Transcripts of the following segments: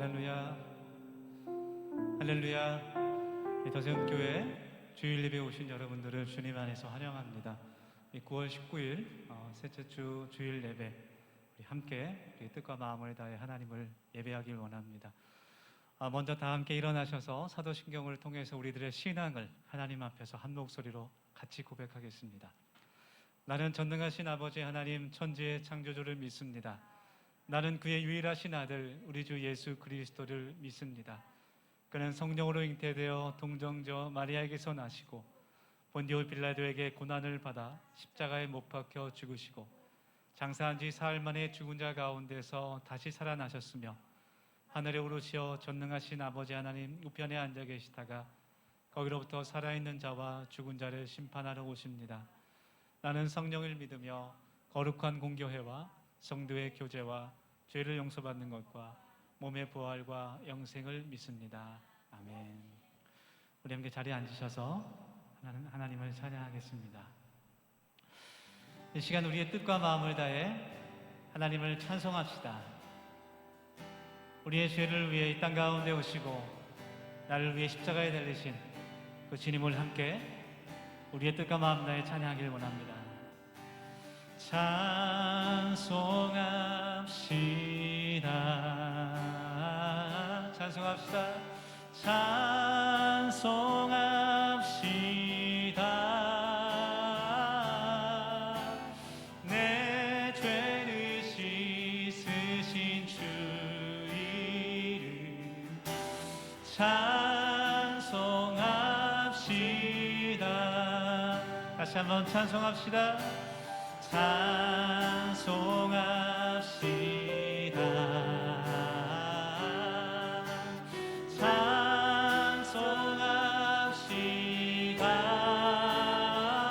할렐루야, 할렐루야. 이 더세움교회 주일 예배에 오신 여러분들을 주님 안에서 환영합니다. 9월 19일 셋째 주 주일 예배, 우리 함께 우리 뜻과 마음을 다해 하나님을 예배하길 원합니다. 먼저 다 함께 일어나셔서 사도신경을 통해서 우리들의 신앙을 하나님 앞에서 한 목소리로 같이 고백하겠습니다. 나는 전능하신 아버지 하나님 천지의 창조주를 믿습니다. 나는 그의 유일하신 아들 우리 주 예수 그리스도를 믿습니다. 그는 성령으로 잉태되어 동정저 마리아에게서 나시고 본디오 빌라도에게 고난을 받아 십자가에 못 박혀 죽으시고 장사한 지 사흘 만에 죽은 자 가운데서 다시 살아나셨으며 하늘에 오르시어 전능하신 아버지 하나님 우편에 앉아 계시다가 거기로부터 살아있는 자와 죽은 자를 심판하러 오십니다. 나는 성령을 믿으며 거룩한 공교회와 성도의 교제와 죄를 용서받는 것과 몸의 부활과 영생을 믿습니다. 아멘. 우리 함께 자리에 앉으셔서 하나님을 찬양하겠습니다. 이 시간 우리의 뜻과 마음을 다해 하나님을 찬송합시다. 우리의 죄를 위해 이 땅 가운데 오시고 나를 위해 십자가에 달리신 그 주님을 함께 우리의 뜻과 마음 다해 찬양하길 원합니다. 찬송합시다. 찬송합시다. 찬송합시다. 내 죄를 씻으신 주 이름 찬송합시다. 다시 한번 찬송합시다. 찬송합시다.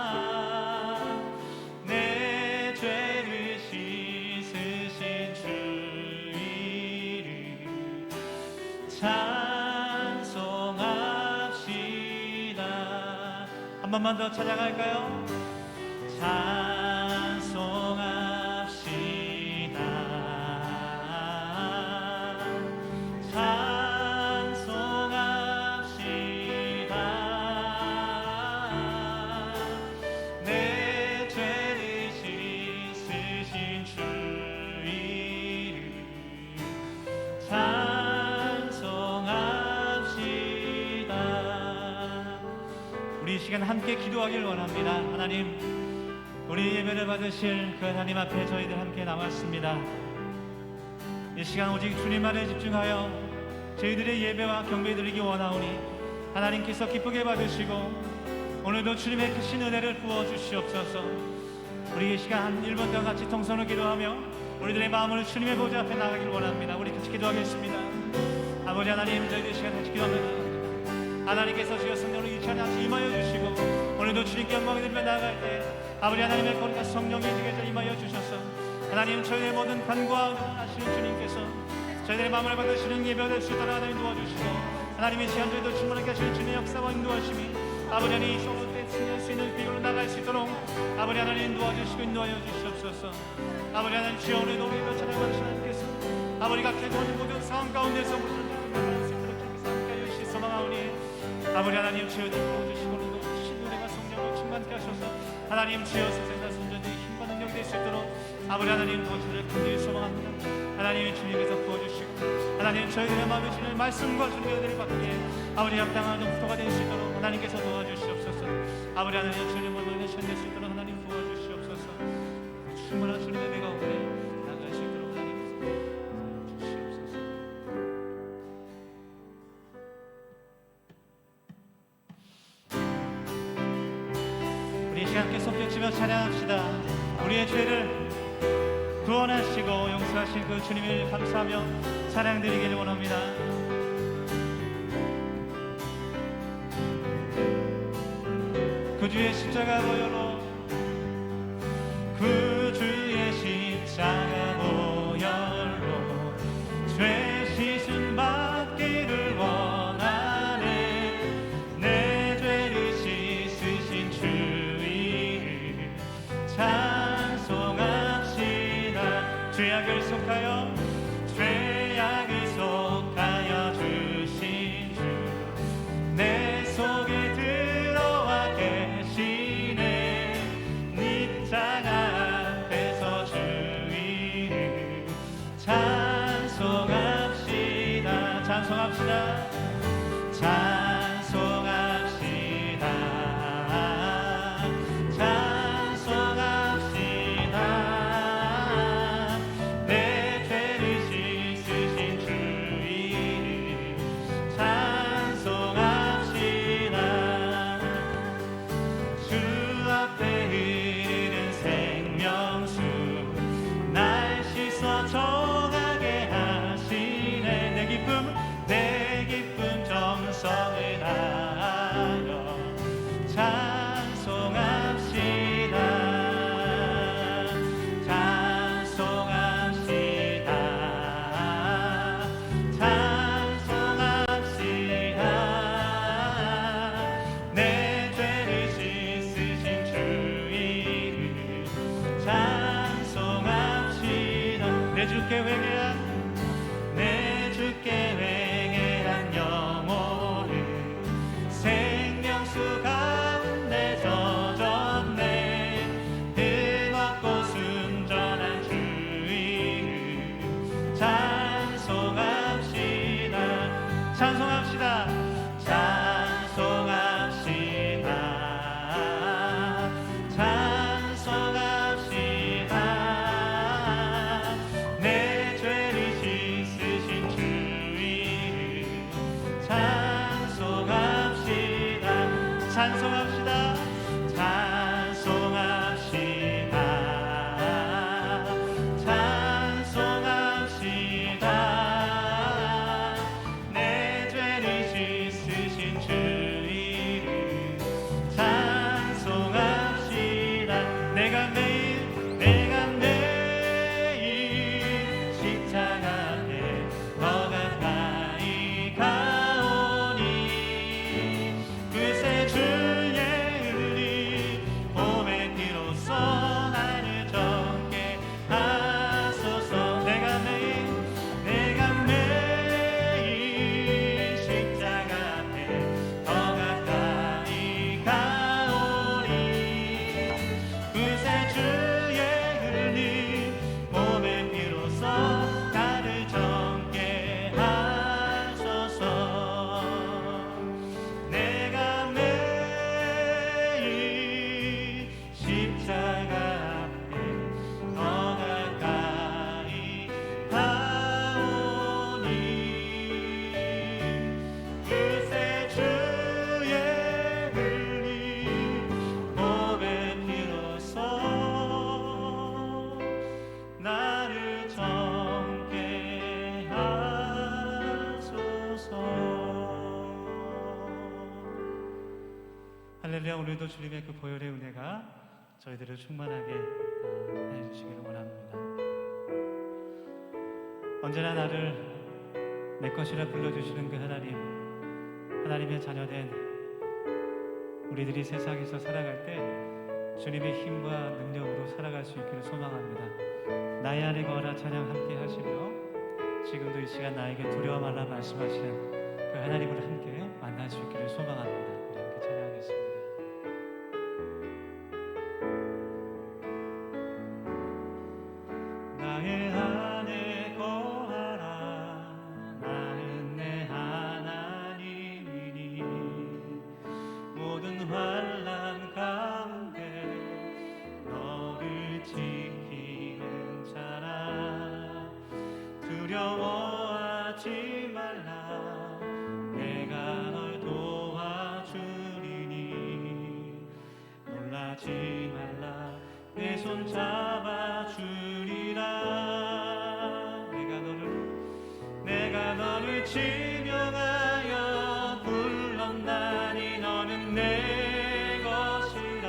찬송합시다. 내 죄를 씻으신 주 이름 찬송합시다. 한 번만 더 찬양할까요? 찬송합시다. 찬송합시다. 내 죄를 씻으신 주 이름 찬송합시다. 우리 이 시간 함께 기도하길 원합니다. 하나님, 우리 예배를 받으실 그 하나님 앞에 저희들 함께 나왔습니다. 이 시간 오직 주님만에 집중하여 저희들의 예배와 경배 드리기 원하오니 하나님께서 기쁘게 받으시고 오늘도 주님의 크신 은혜를 부어주시옵소서. 우리 이 시간 한 1분 더 같이 통성으로 기도하며 우리들의 마음을 주님의 보좌 앞에 나가길 원합니다. 우리 같이 기도하겠습니다. 아버지 하나님, 저희들 이 시간 같이 기도합니다. 하나님께서 주여 성령으로 이 찬양 임하여 주시고 오늘도 주님께 영광을 드리며 나아갈 때 아버지 하나님의 거룩한 성령이 지게져 임하여 주셔서 하나님 저희의 모든 간구와 하시는 주님께서 저희들의 마음을 받으시는 예배가 될 수 있도록 하나님 도와주시고 하나님의 시간 저희도 충만하게 하시는 주님의 역사와 인도하심이 아버지 하나님 이 소문 때 승리할 수 있는 비결로 나갈 수 있도록 아버지 하나님 도와주시고 인도하여 주시옵소서. 아버지 하나님 주여 오늘도 우리가 찬양받으시는 하나님께서 아버지 각자의 모든 상황 가운데서 무슨 일을 수 있도록 주님께서 함께 하여 주시 소망하오니 아버지 하나님 주여 도와주시고 오늘도 신노래가 성령으로 충만케 하셔서 하나님 주여 세상과 선전의 힘과 능력이 될 수 있도록 아버지 하나님 도와주시기를 간절히 소망합니다. 하나님의 주님께서 도와주시고 하나님 저희들의 마음에 주는 말씀과 주님의 은혜를 받기에 아버지 합당한 용서가 될 수 있도록 하나님께서 도와주시옵소서. 아버지 하나님 주님을 만나실 수 있도록 하나님 도와주시옵소서. 충만한 주님의 배가 오게 나갈 수 있도록 하나님 도와주시옵소서. 우리 이 시간 함께 손뼉치며 찬양합시다. 우리의 죄를 구원하시고 용서하신 그 주님을 감사하며 찬양드리기를 원합니다. 그 주의 십자가 보혈로 그 주의 십자가 보혈로 죄 씻음 받기를 원하네. 내 죄를 씻으신 주 이름 찬송합시다. 죄악을 속하여 죄악을 속하여 찬송합시다. 찬송합시다. 찬송합시다. 내 죄를 씻으신 주 이름 찬송합시다. 주 앞에 흐르는 생명수 날 씻어 정하게 하시네. 내 기쁨 정성을 다하여 찬송합시다. 찬송합시다. 찬송합시다. 내 죄를 씻으신 주 이름 찬송합시다. 내 주께 회개한 내 주께 회개한 영혼은 생명수 가운데 젖었네. 뜨겁고 순전한 주 이름 찬송합시다. 찬송합시다. 찬송합시다. 찬송합시다. 내 죄를 씻으신 주 이름 찬송합시다. 찬송합시다. 찬송합시다. 찬송합시다. 내 죄를 씻으신 주 이름 찬송합시다. 내가 매일 십자가 앞에 더 가까이 가오니 그새 주의 흘린 몸의 피로써 나를 정케 하소서. 내가 매일 십자가 앞에 더 가까이 가오니 그새 주의 흘린 몸의 피로써 나를 정케 하소서. 내가 매일 십자가 앞에 더 가까이 가오니 그새 주의 흘린 몸의 피로써 나를 정케 하소서. 할렐루야. 오늘도 주님의 그 보혈의 은혜가 저희들을 충만하게 해주시기를 원합니다. 언제나 나를 내 것이라 불러주시는 그 하나님의 자녀된 우리들이 세상에서 살아갈 때 주님의 힘과 능력으로 살아갈 수 있기를 소망합니다. 나의 안에 거하라 찬양 함께 하시며 지금도 이 시간 나에게 두려워 말라 말씀하시는 그 하나님을 함께 만날 수 있기를 소망합니다. 우리 함께 찬양하겠습니다. 나의 안에 거하라. 나는 내 하나님이니 모든 환난 가운데 너를 지키는 자라. 두려워하지 말라. 내가 널 도와주리니 놀라지 말라. 내 손 잡아주리라. 내가 너를 지명하여 불렀나니 너는 내 것이라.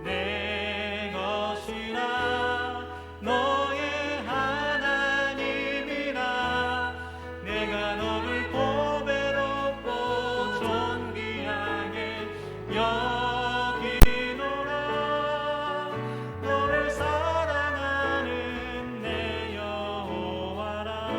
내 것이라. 너의 하나님이라. 내가 너를 보배롭고 존귀하게 여기노라. 너를 사랑하는 내 여호와라.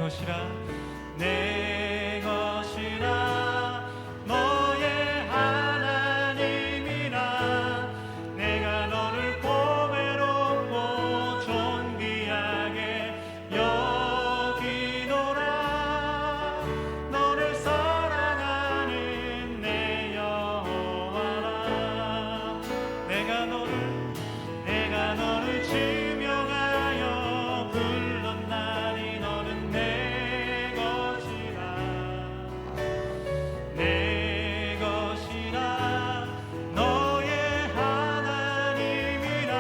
것이라 내 것이라 너의 하나님이라 내가 너를 보배롭고 존귀하게 여기노라 너를 사랑하는 내 여호와라 내가 너를 지명하여 불렀나니 너는 내 것이라 내 것이라 너의 하나님이라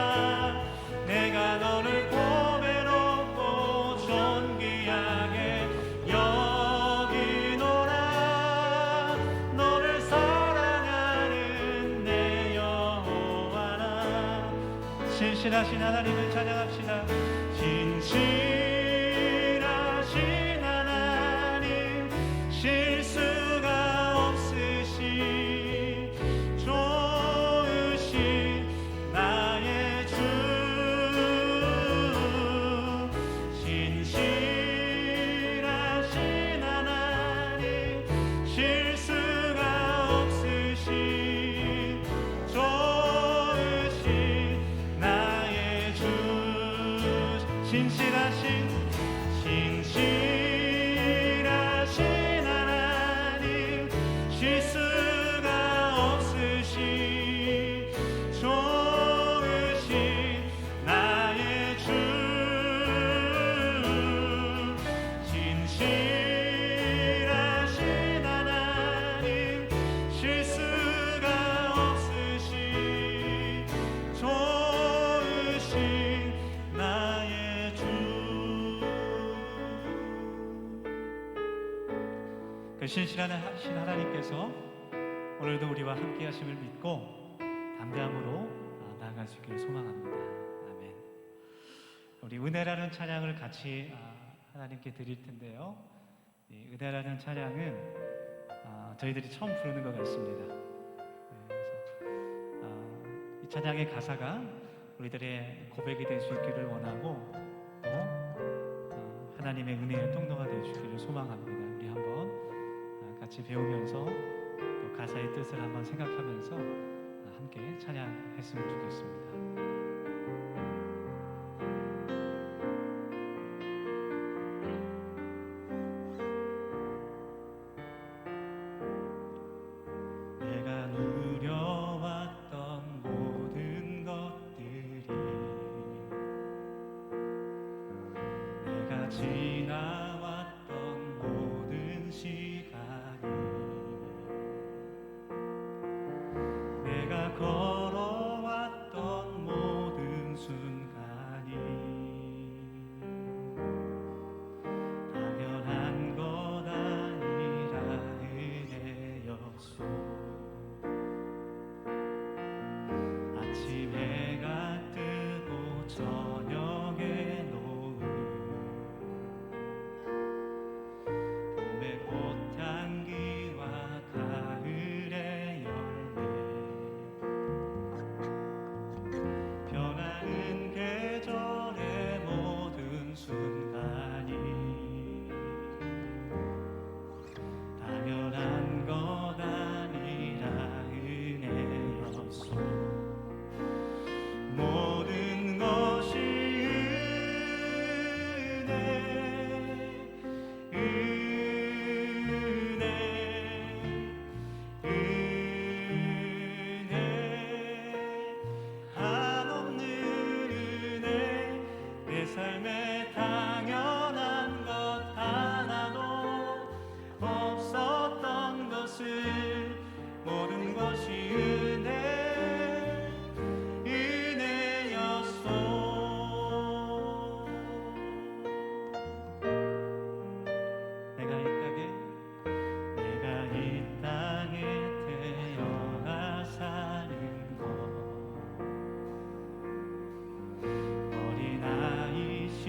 내가 너를 보배롭고 존귀하게 여기노라 너를 사랑하는 내 여호와라 신실하신 하나님을 찬양합시다. 신실하신 하나님 실수가 없으신 좋으신 나의 주 신실하신 하나님 실수가 없으신 좋으신 나의 주 신실하신 하나님 실수가 없으신 좋으신 나의 주 신실하신 하나님 실수가 없으신 좋으신 나의 주 그 신실하신 하나님께서 오늘도 우리와 함께 하심을 믿고 담대함으로 나아갈 수 있기를 소망합니다. 아멘. 우리 은혜라는 찬양을 같이 하나님께 드릴 텐데요. 이 은혜라는 찬양은 저희들이 처음 부르는 것 같습니다. 그래서 이 찬양의 가사가 우리들의 고백이 될 수 있기를 원하고 또 하나님의 은혜의 통로가 될 수 있기를 소망합니다. 우리 한번 같이 배우면서 또 가사의 뜻을 한번 생각하면서 함께 찬양했으면 좋겠습니다. 내가 누려왔던 모든 것들이 내가 지나왔던 모든 시간이 내가 걸어왔던 모든 순간이 당연한 것 아니라 은혜였소. 아침 해가 뜨고 저녁에 노을 봄의 꽃향기와 가을의 열매 변하는 계절의 모든 순간이 당연한 것 아니라 은혜였소. 모든 것이 은혜 한없는 은혜 내 삶에 당연한 것 하나도 없었던 것을 모든 것이 은혜였소. 내가 이 땅에 태어나 사는 것 어린아이시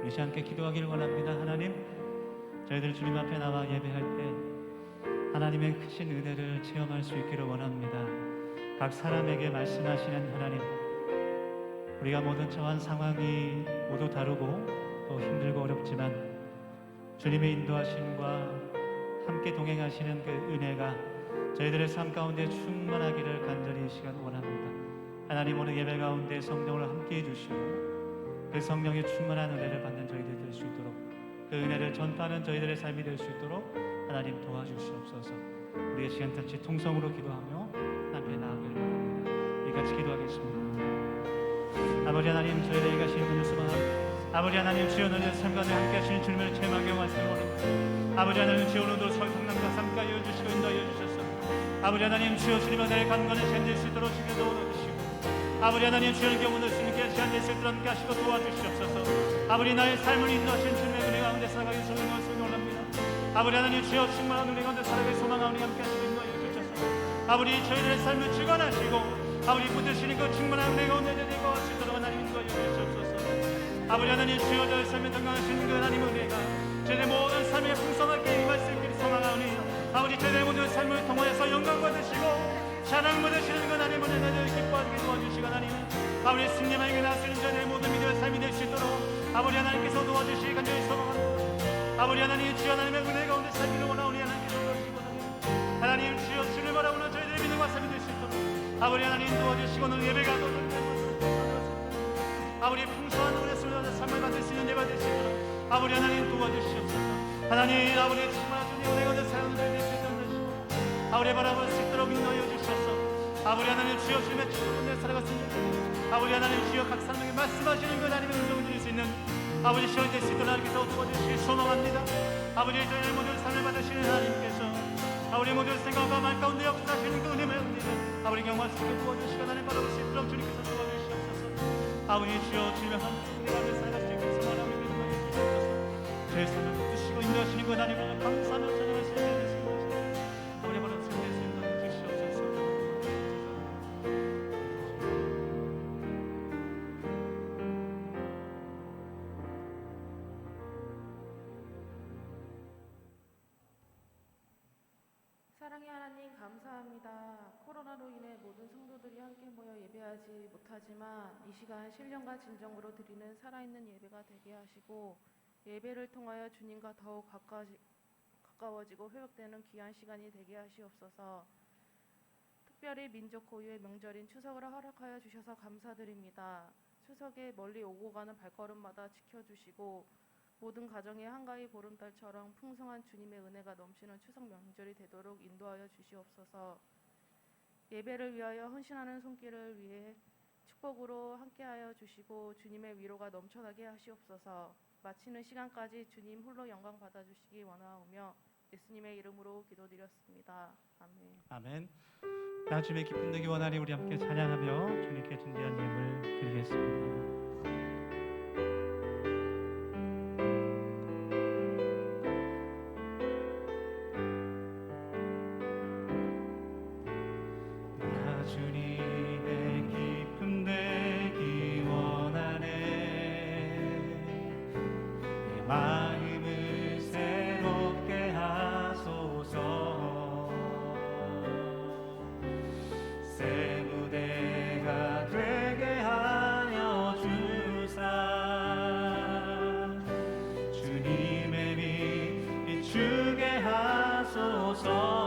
이 시간 함께 기도하기를 원합니다. 하나님, 저희들 주님 앞에 나와 예배할 때 하나님의 크신 은혜를 체험할 수 있기를 원합니다. 각 사람에게 말씀하시는 하나님, 우리가 모든 처한 상황이 모두 다르고 또 힘들고 어렵지만 주님의 인도하심과 함께 동행하시는 그 은혜가 저희들의 삶 가운데 충만하기를 간절히 이 시간 원합니다. 하나님, 오늘 예배 가운데 성령을 함께 해주시고 그 성령의 충만한 은혜를 받는 저희들 될 수 있도록, 그 은혜를 전파하는 저희들의 삶이 될 수 있도록 하나님 도와주시옵소서. 우리의 시간 같이 통성으로 기도하며 하나님께 나아가길 바랍니다. 이 같이 기도하겠습니다. 아버지 하나님, 저희들에게 가신 은혜 수고합니다. 아버지 하나님, 주여 너희의 삶 가운데 함께 하시는 주님을 체험하게 말씀을 원합니다. 아버지 하나님, 주여 오늘도 성남과 삶과 이어주시고 인도하여 주셔서 아버지 하나님, 주여 주님의 내 강건에 샘될 수 있도록 주님께 도와주시고 아버지 하나님, 주여 경우는 주님께 시간 될 수 있도록 함께 하시고 도와주시옵소서. 아버지, 나의 삶을 인도하신 주님의 은혜 가운데 살아가기 소망을 원합니다. 아버지 하나님, 주여 충만한 은혜 가운데 살아가기 소망하오니 함께 하시고 인도하여 주셔서 아버지 저희들의 삶을 주관하시고 아버지 붙드시는 그 충만한 은혜 가운데 내려가 수 있도록 하나님 인도하여 주시옵소서. 아버지 하나님, 주여 저의 삶에 건강하시는 그 하나님 은혜가 저희의 모든 삶에 풍성하게 임할 수 있기를 소망하오니 아버지 저희의 모든 삶을 통하여서 영광 받으시고 찬양 받으시는 그 하나님 은혜를 기뻐하게 도와주시고 하나님, 아버지 승리만에게 나서는 저희의 모든 믿음의 삶이 될 수 있도록 아버지 하나님께서 도와주시기 간절히 소망합니다. 아버지 하나님, 주여 하나님의 은혜 가운데 살기를 원하오니 하나님께서 도와주시고 하나님, 주여 주를 바라보는 저희들의 믿음과 삶이 될 수 있도록 아버지 하나님 도와주시고 오늘 예배가 아버지 풍성한 은혜 속에서 삶을 받을 수 있는 예배가 될 수 있도록 아버지 하나님 도와주시옵소서. 하나님, 아버지 충만한 주님 은혜 가운데 사용을 될 수 있도록 아버지 바라볼 수 있도록 인도하여 주셔서 아버지 하나님, 주여 주님의 축복을 살아갔습니다. 아버지 하나님, 주여 각 사람에게 말씀하시는 그 하나님의 음성을 들을 수 있는 아버지 시간이 될 수 있도록 하나님께서 도와주시기 소망합니다. 아버지 저희의 모든 삶을 받으시는 하나님께서 아버지 모든 생각과 말 가운데 역사하시는 그 은혜의 은혜를 아버지 경험하시게 도와주시고 하나님 바라볼 수 있도록 주님께서 도와주시옵소서. 아버지 주여 주님의 은혜 가운데 살아갈 수 있게 소망하고 인도하여 주시옵소서. 저의 삶을 붙드시고 인도하시는 그 하나님을 감사하며 찬양할 수 있게 되겠습니다. 사랑의 하나님, 감사합니다. 코로나로 인해 모든 성도들이 함께 모여 예배하지 못하지만 이 시간 신령과 진정으로 드리는 살아있는 예배가 되게 하시고 예배를 통하여 주님과 더욱 가까워지고 회복되는 귀한 시간이 되게 하시옵소서. 특별히 민족 고유의 명절인 추석을 허락하여 주셔서 감사드립니다. 추석에 멀리 오고 가는 발걸음마다 지켜주시고 모든 가정의 한가위 보름달처럼 풍성한 주님의 은혜가 넘치는 추석 명절이 되도록 인도하여 주시옵소서. 예배를 위하여 헌신하는 손길을 위해 축복으로 함께하여 주시고 주님의 위로가 넘쳐나게 하시옵소서. 마치는 시간까지 주님 홀로 영광 받아주시기 원하오며 예수님의 이름으로 기도드렸습니다. 아멘. 아멘. 나 주님의 기쁨 되기 원하니 우리 함께 찬양하며 주님께 준비한 예물 드리겠습니다. 주님의 기쁨 되기 원하네. 내 마음을 새롭게 하소서. 새 무대가 되게 하여 주사. 주님의 빛 비추게 하소서.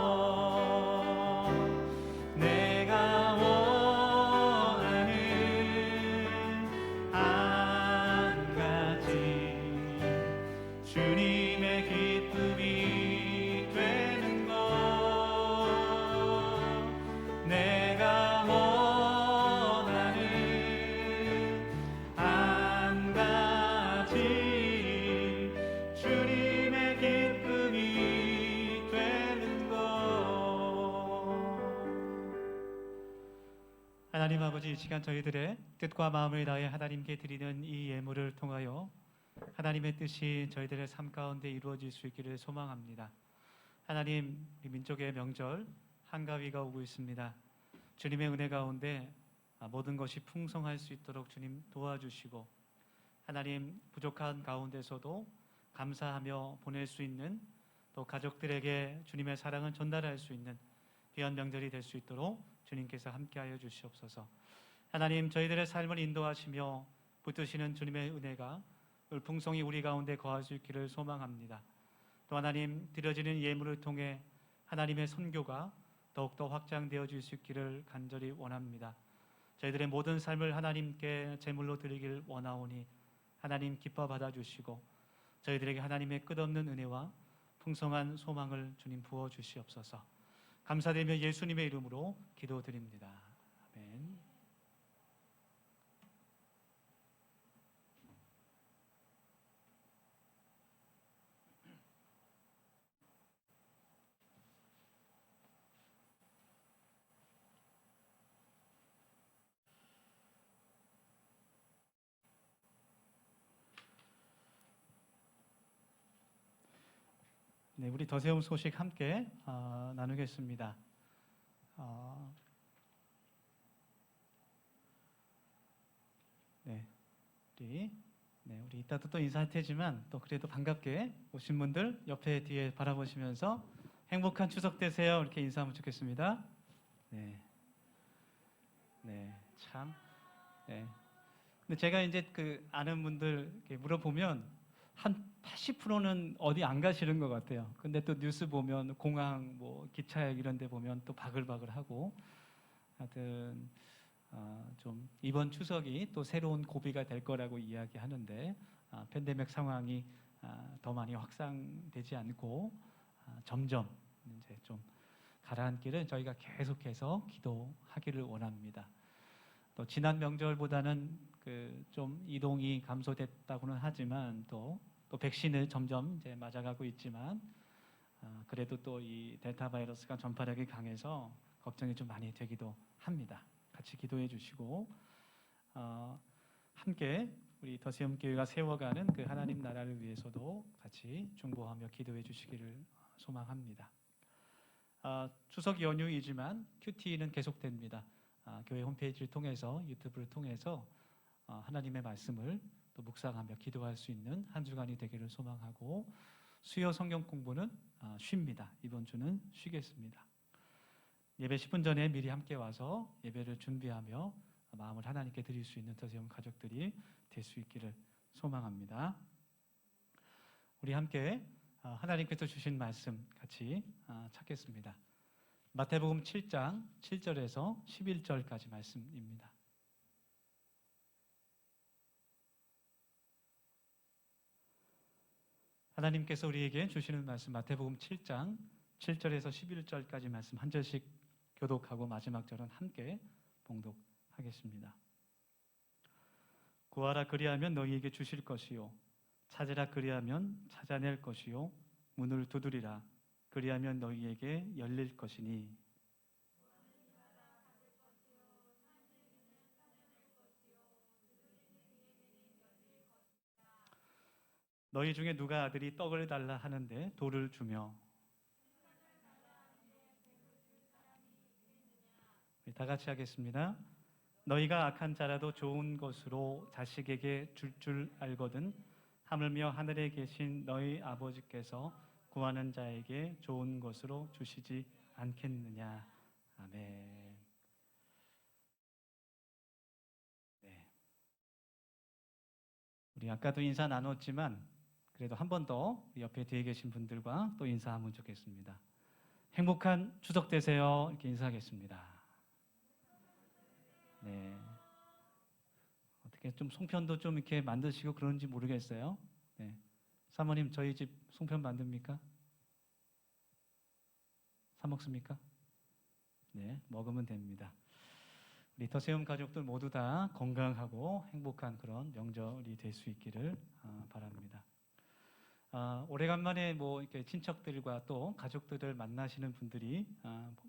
하나님 아버지, 이 시간 저희들의 뜻과 마음을 다해 하나님께 드리는 이 예물을 통하여 하나님의 뜻이 저희들의 삶 가운데 이루어질 수 있기를 소망합니다. 하나님, 우리 민족의 명절 한가위가 오고 있습니다. 주님의 은혜 가운데 모든 것이 풍성할 수 있도록 주님 도와주시고 하나님 부족한 가운데서도 감사하며 보낼 수 있는, 또 가족들에게 주님의 사랑을 전달할 수 있는 귀한 명절이 될 수 있도록 주님께서 함께하여 주시옵소서. 하나님, 저희들의 삶을 인도하시며 붙드시는 주님의 은혜가 풍성히 우리 가운데 거할 수 있기를 소망합니다. 또 하나님, 드려지는 예물을 통해 하나님의 선교가 더욱더 확장되어질 수 있기를 간절히 원합니다. 저희들의 모든 삶을 하나님께 제물로 드리길 원하오니 하나님 기뻐 받아주시고 저희들에게 하나님의 끝없는 은혜와 풍성한 소망을 주님 부어주시옵소서. 감사드리며 예수님의 이름으로 기도드립니다. 아멘. 네, 우리 더세움 소식 함께 나누겠습니다. 네, 우리 이따도 또 인사할 테지만 또 그래도 반갑게 오신 분들 옆에 뒤에 바라보시면서 행복한 추석 되세요 이렇게 인사하면 좋겠습니다. 네, 참. 네. 근데 제가 이제 그 아는 분들 이렇게 물어보면 한 80%는 어디 안 가시는 것 같아요. 근데 또 뉴스 보면 공항, 뭐 기차역 이런 데 보면 또 바글바글하고, 하여튼 좀 이번 추석이 또 새로운 고비가 될 거라고 이야기하는데, 팬데믹 상황이 더 많이 확산되지 않고 점점 이제 좀 가라앉기를 저희가 계속해서 기도하기를 원합니다. 또 지난 명절보다는 그 좀 이동이 감소됐다고는 하지만 또 백신을 점점 이제 맞아가고 있지만 그래도 또 이 델타 바이러스가 전파력이 강해서 걱정이 좀 많이 되기도 합니다. 같이 기도해 주시고 함께 우리 더세움 교회가 세워가는 그 하나님 나라를 위해서도 같이 중보하며 기도해 주시기를 소망합니다. 추석 연휴이지만 큐티는 계속됩니다. 교회 홈페이지를 통해서 유튜브를 통해서 하나님의 말씀을 또 묵상하며 기도할 수 있는 한 주간이 되기를 소망하고, 수요 성경 공부는 쉽니다. 이번 주는 쉬겠습니다. 예배 10분 전에 미리 함께 와서 예배를 준비하며 마음을 하나님께 드릴 수 있는 더세움 가족들이 될 수 있기를 소망합니다. 우리 함께 하나님께서 주신 말씀 같이 찾겠습니다. 마태복음 7장 7절에서 11절까지 말씀입니다. 하나님께서 우리에게 주시는 말씀, 마태복음 7장 7절에서 11절까지 말씀 한 절씩 교독하고 마지막 절은 함께 봉독하겠습니다. 구하라 그리하면 너희에게 주실 것이요, 찾으라 그리하면 찾아낼 것이요, 문을 두드리라 그리하면 너희에게 열릴 것이니. 너희 중에 누가 아들이 떡을 달라 하는데 돌을 주며. 다 같이 하겠습니다. 너희가 악한 자라도 좋은 것으로 자식에게 줄 알거든 하물며 하늘에 계신 너희 아버지께서 구하는 자에게 좋은 것으로 주시지 않겠느냐. 아멘. 네. 우리 아까도 인사 나눴지만 그래도 한 번 더 옆에 뒤에 계신 분들과 또 인사하면 좋겠습니다. 행복한 추석 되세요 이렇게 인사하겠습니다. 네. 어떻게 좀 송편도 좀 이렇게 만드시고 그런지 모르겠어요. 네. 사모님 저희 집 송편 만듭니까? 사 먹습니까? 네, 먹으면 됩니다. 우리 더세움 가족들 모두 다 건강하고 행복한 그런 명절이 될 수 있기를 바랍니다. 오래간만에 뭐 이렇게 친척들과 또 가족들을 만나시는 분들이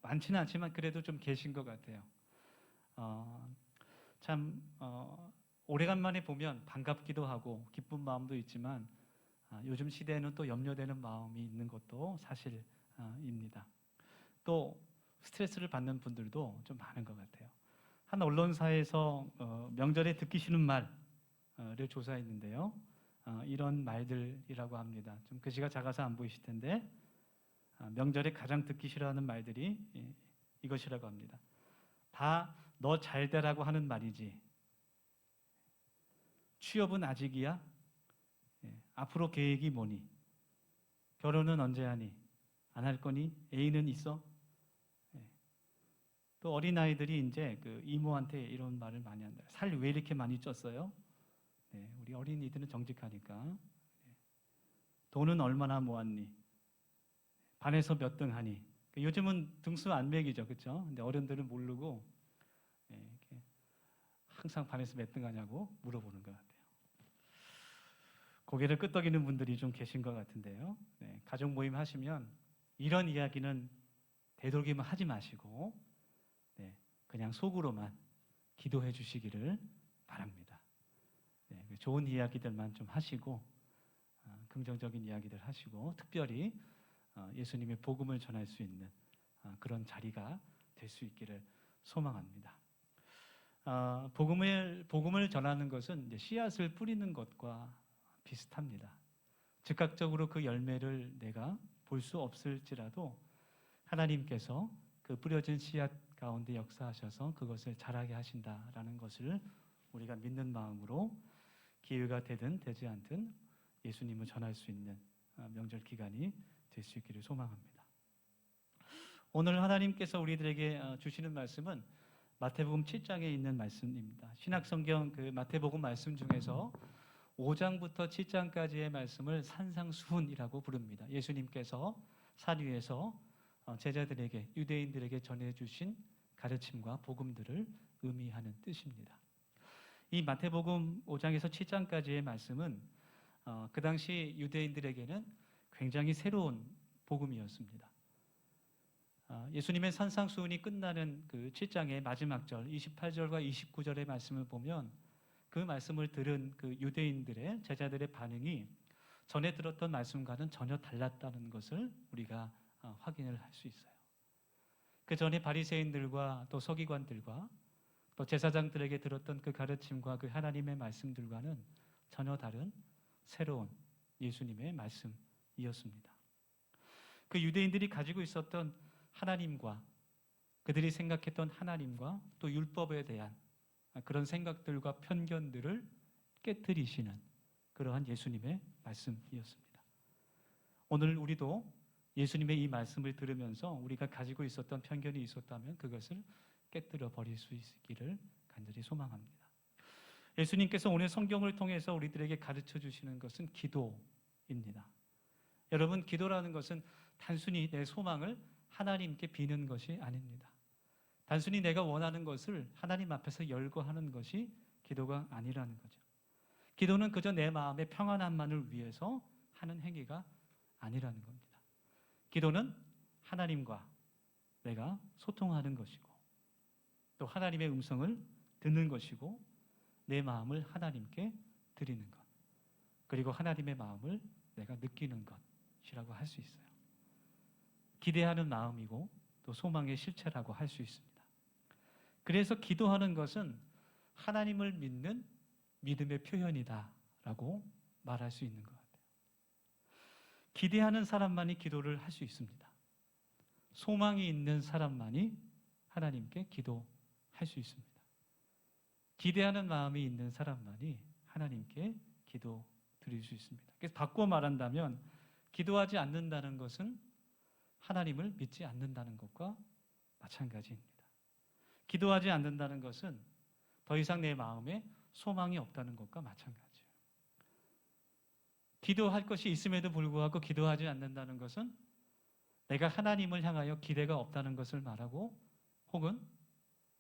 많지는 않지만 그래도 좀 계신 것 같아요. 참 오래간만에 보면 반갑기도 하고 기쁜 마음도 있지만 요즘 시대에는 또 염려되는 마음이 있는 것도 사실입니다. 또 스트레스를 받는 분들도 좀 많은 것 같아요. 한 언론사에서 명절에 듣기 싫은 말 조사했는데요. 이런 말들이라고 합니다. 좀 글씨가 작아서 안 보이실 텐데 명절에 가장 듣기 싫어하는 말들이 이것이라고 합니다. 다 너 잘되라고 하는 말이지. 취업은 아직이야? 앞으로 계획이 뭐니? 결혼은 언제 하니? 안 할 거니? 애인은 있어? 또 어린아이들이 이제 그 이모한테 이런 말을 많이 한다. 살 왜 이렇게 많이 쪘어요? 우리 어린이들은 정직하니까. 돈은 얼마나 모았니? 반에서 몇 등 하니? 요즘은 등수 안 매기죠, 그렇죠? 근데 어른들은 모르고 이렇게 항상 반에서 몇 등 하냐고 물어보는 것 같아요. 고개를 끄덕이는 분들이 좀 계신 것 같은데요. 가족 모임 하시면 이런 이야기는 되도록이면 하지 마시고 그냥 속으로만 기도해 주시기를 바랍니다. 좋은 이야기들만 좀 하시고 긍정적인 이야기들 하시고 특별히 예수님의 복음을 전할 수 있는 그런 자리가 될 수 있기를 소망합니다. 복음을 전하는 것은 이제 씨앗을 뿌리는 것과 비슷합니다. 즉각적으로 그 열매를 내가 볼 수 없을지라도 하나님께서 그 뿌려진 씨앗 가운데 역사하셔서 그것을 자라게 하신다라는 것을 우리가 믿는 마음으로 기회가 되든 되지 않든 예수님을 전할 수 있는 명절 기간이 될 수 있기를 소망합니다. 오늘 하나님께서 우리들에게 주시는 말씀은 마태복음 7장에 있는 말씀입니다. 신약성경 그 마태복음 말씀 중에서 5장부터 7장까지의 말씀을 산상수훈이라고 부릅니다. 예수님께서 산 위에서 제자들에게 유대인들에게 전해주신 가르침과 복음들을 의미하는 뜻입니다. 이 마태복음 5장에서 7장까지의 말씀은 그 당시 유대인들에게는 굉장히 새로운 복음이었습니다. 예수님의 산상수훈이 끝나는 그 7장의 마지막 절 28절과 29절의 말씀을 보면 그 말씀을 들은 그 유대인들의 제자들의 반응이 전에 들었던 말씀과는 전혀 달랐다는 것을 우리가 확인을 할 수 있어요. 그 전에 바리새인들과 또 서기관들과 또 제사장들에게 들었던 그 가르침과 그 하나님의 말씀들과는 전혀 다른 새로운 예수님의 말씀이었습니다. 그 유대인들이 가지고 있었던 하나님과 그들이 생각했던 하나님과 또 율법에 대한 그런 생각들과 편견들을 깨뜨리시는 그러한 예수님의 말씀이었습니다. 오늘 우리도 예수님의 이 말씀을 들으면서 우리가 가지고 있었던 편견이 있었다면 그것을 깨뜨려 버릴 수 있기를 간절히 소망합니다. 예수님께서 오늘 성경을 통해서 우리들에게 가르쳐 주시는 것은 기도입니다. 여러분, 기도라는 것은 단순히 내 소망을 하나님께 비는 것이 아닙니다. 단순히 내가 원하는 것을 하나님 앞에서 열거하는 것이 기도가 아니라는 거죠. 기도는 그저 내 마음의 평안함만을 위해서 하는 행위가 아니라는 겁니다. 기도는 하나님과 내가 소통하는 것이고 또 하나님의 음성을 듣는 것이고 내 마음을 하나님께 드리는 것, 그리고 하나님의 마음을 내가 느끼는 것이라고 할 수 있어요. 기대하는 마음이고 또 소망의 실체라고 할 수 있습니다. 그래서 기도하는 것은 하나님을 믿는 믿음의 표현이다라고 말할 수 있는 것 같아요. 기대하는 사람만이 기도를 할 수 있습니다. 소망이 있는 사람만이 하나님께 기도할 수 있습니다. 기대하는 마음이 있는 사람만이 하나님께 기도 드릴 수 있습니다. 그래서 바꿔 말한다면 기도하지 않는다는 것은 하나님을 믿지 않는다는 것과 마찬가지입니다. 기도하지 않는다는 것은 더 이상 내 마음에 소망이 없다는 것과 마찬가지예요. 기도할 것이 있음에도 불구하고 기도하지 않는다는 것은 내가 하나님을 향하여 기대가 없다는 것을 말하고 혹은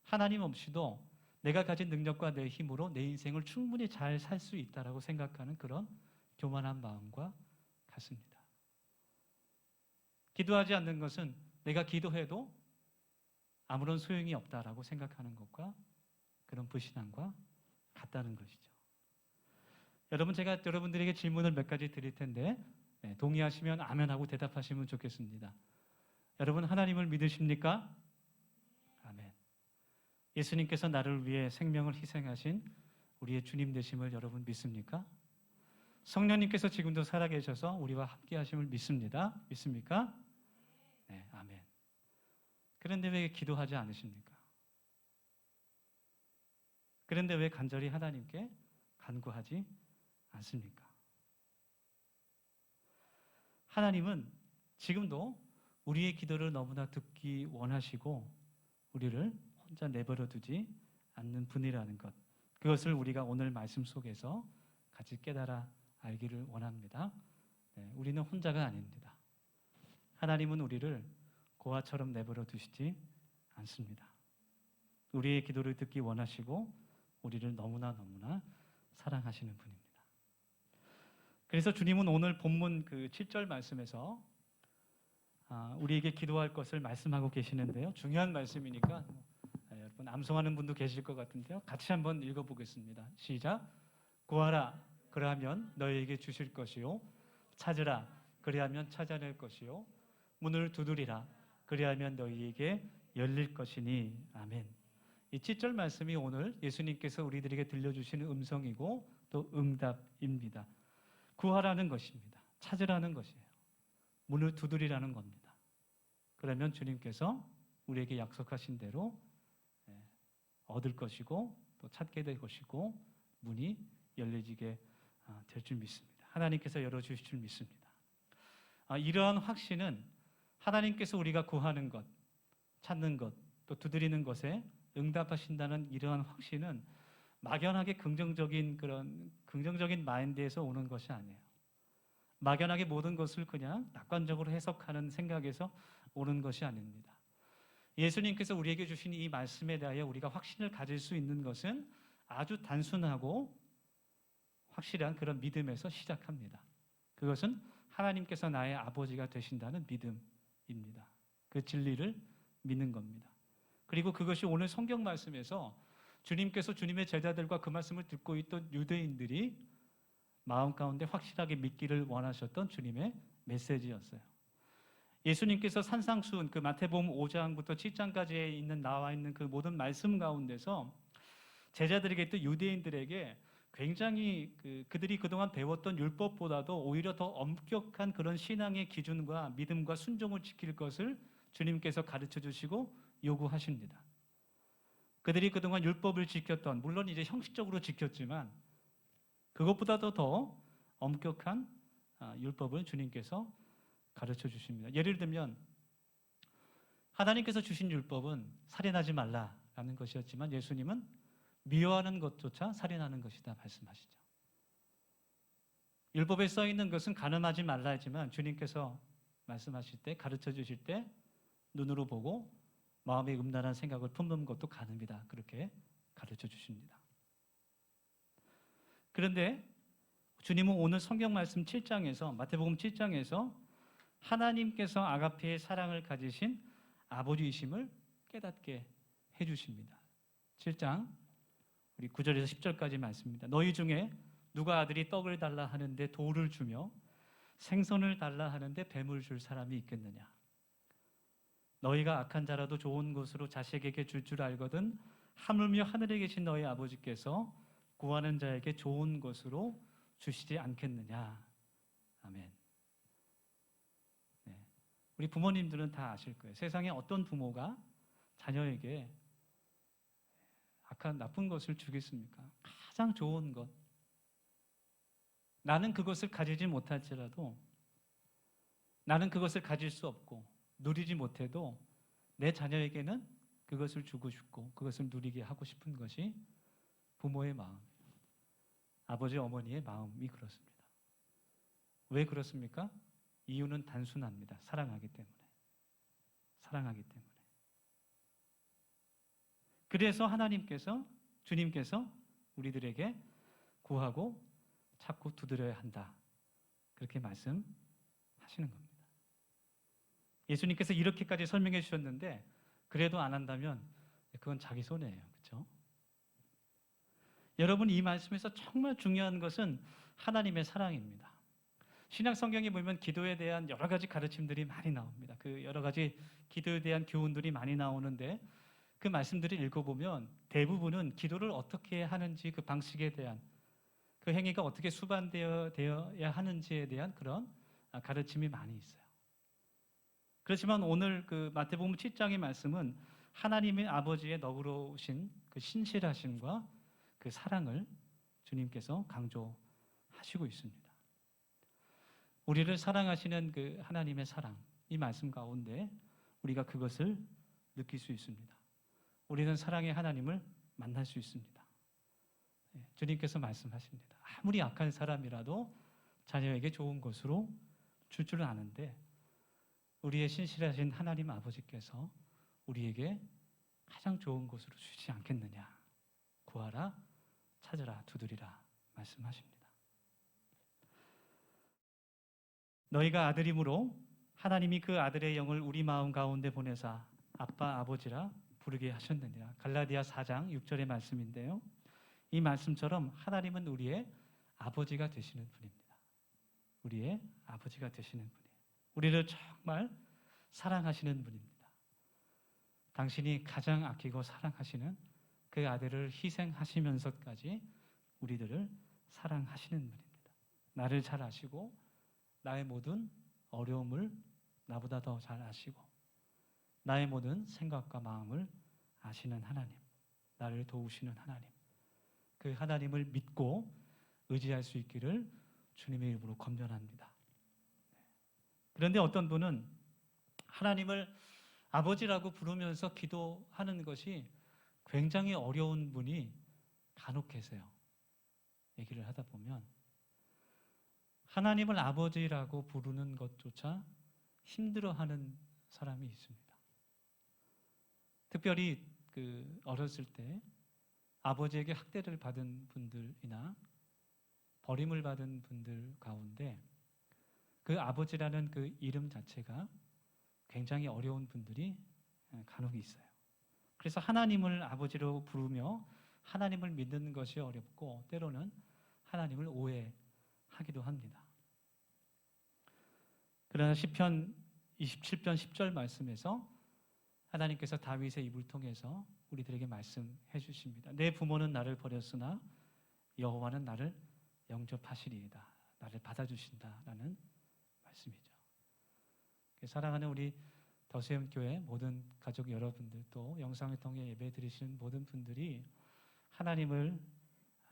하나님 없이도 내가 가진 능력과 내 힘으로 내 인생을 충분히 잘 살 수 있다라고 생각하는 그런 교만한 마음과 같습니다. 기도하지 않는 것은 내가 기도해도 아무런 소용이 없다라고 생각하는 것과 그런 불신앙과 같다는 것이죠. 여러분, 제가 여러분들에게 질문을 몇 가지 드릴 텐데 동의하시면 아멘하고 대답하시면 좋겠습니다. 여러분, 하나님을 믿으십니까? 아멘. 예수님께서 나를 위해 생명을 희생하신 우리의 주님 되심을 여러분 믿습니까? 성령님께서 지금도 살아계셔서 우리와 함께 하심을 믿습니다. 믿습니까? 네, 아멘. 그런데 왜 기도하지 않으십니까? 그런데 왜 간절히 하나님께 간구하지 않습니까? 하나님은 지금도 우리의 기도를 너무나 듣기 원하시고 우리를 혼자 내버려 두지 않는 분이라는 것, 그것을 우리가 오늘 말씀 속에서 같이 깨달아 알기를 원합니다. 네, 우리는 혼자가 아닙니다. 하나님은 우리를 고아처럼 내버려 두시지 않습니다. 우리의 기도를 듣기 원하시고 우리를 너무나 사랑하시는 분입니다. 그래서 주님은 오늘 본문 그 7절 말씀에서 우리에게 기도할 것을 말씀하고 계시는데요. 중요한 말씀이니까 여러분 암송하는 분도 계실 것 같은데요. 같이 한번 읽어보겠습니다. 시작. 구하라 그러하면 너희에게 주실 것이요, 찾으라 그리하면 찾아낼 것이요, 문을 두드리라 그리하면 너희에게 열릴 것이니. 아멘. 이 7절 말씀이 오늘 예수님께서 우리들에게 들려주시는 음성이고 또 응답입니다. 구하라는 것입니다. 찾으라는 것이에요. 문을 두드리라는 겁니다. 그러면 주님께서 우리에게 약속하신 대로 얻을 것이고 또 찾게 될 것이고 문이 열려지게 될 줄 믿습니다. 하나님께서 열어주실 줄 믿습니다. 이러한 확신은 하나님께서 우리가 구하는 것, 찾는 것, 또 두드리는 것에 응답하신다는 이러한 확신은 막연하게 긍정적인 마인드에서 오는 것이 아니에요. 막연하게 모든 것을 그냥 낙관적으로 해석하는 생각에서 오는 것이 아닙니다. 예수님께서 우리에게 주신 이 말씀에 대하여 우리가 확신을 가질 수 있는 것은 아주 단순하고 확실한 그런 믿음에서 시작합니다. 그것은 하나님께서 나의 아버지가 되신다는 믿음입니다. 그 진리를 믿는 겁니다. 그리고 그것이 오늘 성경 말씀에서 주님께서 주님의 제자들과 그 말씀을 듣고 있던 유대인들이 마음 가운데 확실하게 믿기를 원하셨던 주님의 메시지였어요. 예수님께서 산상수훈 그 마태복음 5장부터 7장까지에 나와 있는 그 모든 말씀 가운데서 제자들에게 또 유대인들에게 굉장히 그들이 그동안 배웠던 율법보다도 오히려 더 엄격한 그런 신앙의 기준과 믿음과 순종을 지킬 것을 주님께서 가르쳐 주시고 요구하십니다. 그들이 그동안 율법을 지켰던, 물론 이제 형식적으로 지켰지만 그것보다도 더 엄격한 율법을 주님께서 가르쳐 주십니다. 예를 들면 하나님께서 주신 율법은 살인하지 말라라는 것이었지만 예수님은 미워하는 것조차 살인하는 것이다 말씀하시죠. 율법에 써 있는 것은 간음하지 말라 했지만 주님께서 말씀하실 때, 가르쳐 주실 때 눈으로 보고 마음에 음란한 생각을 품는 것도 간음이다, 그렇게 가르쳐 주십니다. 그런데 주님은 오늘 성경 말씀 7장에서, 마태복음 7장에서 하나님께서 아가페의 사랑을 가지신 아버지이심을 깨닫게 해주십니다. 7장 우리 9절에서 10절까지 말씀입니다. 너희 중에 누가 아들이 떡을 달라 하는데 돌을 주며 생선을 달라 하는데 뱀을 줄 사람이 있겠느냐? 너희가 악한 자라도 좋은 것으로 자식에게 줄 알거든 하물며 하늘에 계신 너희 아버지께서 구하는 자에게 좋은 것으로 주시지 않겠느냐? 아멘. 네. 우리 부모님들은 다 아실 거예요. 세상에 어떤 부모가 자녀에게 악한 나쁜 것을 주겠습니까? 가장 좋은 것. 나는 그것을 가지지 못할지라도, 나는 그것을 가질 수 없고 누리지 못해도 내 자녀에게는 그것을 주고 싶고 그것을 누리게 하고 싶은 것이 부모의 마음, 아버지 어머니의 마음이 그렇습니다. 왜 그렇습니까? 이유는 단순합니다. 사랑하기 때문에. 사랑하기 때문에. 그래서 하나님께서, 주님께서 우리들에게 구하고 찾고 두드려야 한다, 그렇게 말씀하시는 겁니다. 예수님께서 이렇게까지 설명해 주셨는데 그래도 안 한다면 그건 자기 손해예요. 그렇죠? 여러분, 이 말씀에서 정말 중요한 것은 하나님의 사랑입니다. 신약 성경에 보면 기도에 대한 여러 가지 가르침들이 많이 나옵니다. 그 여러 가지 기도에 대한 교훈들이 많이 나오는데 그 말씀들을 읽어보면 대부분은 기도를 어떻게 하는지 그 방식에 대한 그 행위가 어떻게 수반되어야 하는지에 대한 그런 가르침이 많이 있어요. 그렇지만 오늘 그 마태복음 7장의 말씀은 하나님의 아버지의 너그러우신 그 신실하심과 그 사랑을 주님께서 강조하시고 있습니다. 우리를 사랑하시는 그 하나님의 사랑, 이 말씀 가운데 우리가 그것을 느낄 수 있습니다. 우리는 사랑의 하나님을 만날 수 있습니다. 주님께서 말씀하십니다. 아무리 악한 사람이라도 자녀에게 좋은 것으로 줄 줄은 아는데 우리의 신실하신 하나님 아버지께서 우리에게 가장 좋은 것으로 주지 않겠느냐. 구하라, 찾으라, 두드리라 말씀하십니다. 너희가 아들이므로 하나님이 그 아들의 영을 우리 마음 가운데 보내사 아빠 아버지라 부르게 하셨느니라. 갈라디아 4장 6절의 말씀인데요. 이 말씀처럼 하나님은 우리의 아버지가 되시는 분입니다. 우리의 아버지가 되시는 분이에요. 우리를 정말 사랑하시는 분입니다. 당신이 가장 아끼고 사랑하시는 그 아들을 희생하시면서까지 우리들을 사랑하시는 분입니다. 나를 잘 아시고 나의 모든 어려움을 나보다 더 잘 아시고 나의 모든 생각과 마음을 아시는 하나님, 나를 도우시는 하나님, 그 하나님을 믿고 의지할 수 있기를 주님의 이름으로 권면합니다. 그런데 어떤 분은 하나님을 아버지라고 부르면서 기도하는 것이 굉장히 어려운 분이 간혹 계세요. 얘기를 하다 보면 하나님을 아버지라고 부르는 것조차 힘들어하는 사람이 있습니다. 특별히 그 어렸을 때 아버지에게 학대를 받은 분들이나 버림을 받은 분들 가운데 그 아버지라는 그 이름 자체가 굉장히 어려운 분들이 간혹 있어요. 그래서 하나님을 아버지로 부르며 하나님을 믿는 것이 어렵고 때로는 하나님을 오해하기도 합니다. 그러나 시편 27편 10절 말씀에서 하나님께서 다윗의 입을 통해서 우리들에게 말씀해 주십니다. 내 부모는 나를 버렸으나 여호와는 나를 영접하시리이다. 나를 받아주신다라는 말씀이죠. 사랑하는 우리 더세움교회 모든 가족 여러분들 또 영상을 통해 예배 드리시는 모든 분들이 하나님을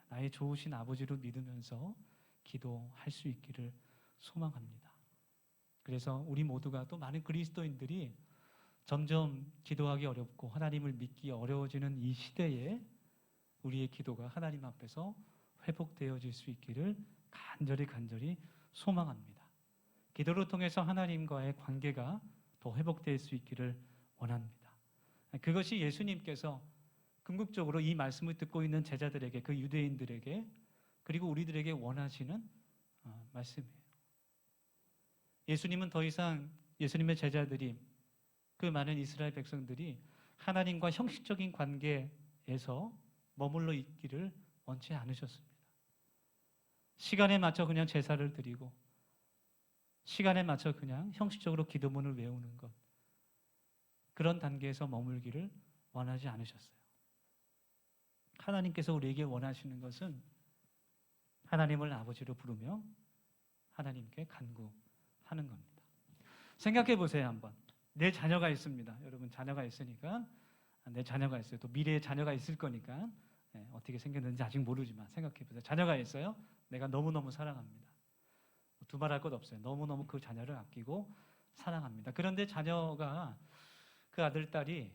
나의 좋으신 아버지로 믿으면서 기도할 수 있기를 소망합니다. 그래서 우리 모두가 또 많은 그리스도인들이 점점 기도하기 어렵고 하나님을 믿기 어려워지는 이 시대에 우리의 기도가 하나님 앞에서 회복되어질 수 있기를 간절히 소망합니다. 기도를 통해서 하나님과의 관계가 더 회복될 수 있기를 원합니다. 그것이 예수님께서 궁극적으로 이 말씀을 듣고 있는 제자들에게, 그 유대인들에게, 그리고 우리들에게 원하시는 말씀이에요. 예수님은 더 이상 예수님의 제자들이, 그 많은 이스라엘 백성들이 하나님과 형식적인 관계에서 머물러 있기를 원치 않으셨습니다. 시간에 맞춰 그냥 제사를 드리고 시간에 맞춰 그냥 형식적으로 기도문을 외우는 것, 그런 단계에서 머물기를 원하지 않으셨어요. 하나님께서 우리에게 원하시는 것은 하나님을 아버지로 부르며 하나님께 간구하는 겁니다. 생각해 보세요. 한번. 내 자녀가 있습니다. 여러분 자녀가 있으니까, 내 자녀가 있어요. 또 미래에 자녀가 있을 거니까 어떻게 생겼는지 아직 모르지만 생각해 보세요. 자녀가 있어요. 내가 너무너무 사랑합니다. 두말할 것 없어요. 너무너무 그 자녀를 아끼고 사랑합니다. 그런데 자녀가, 그 아들, 딸이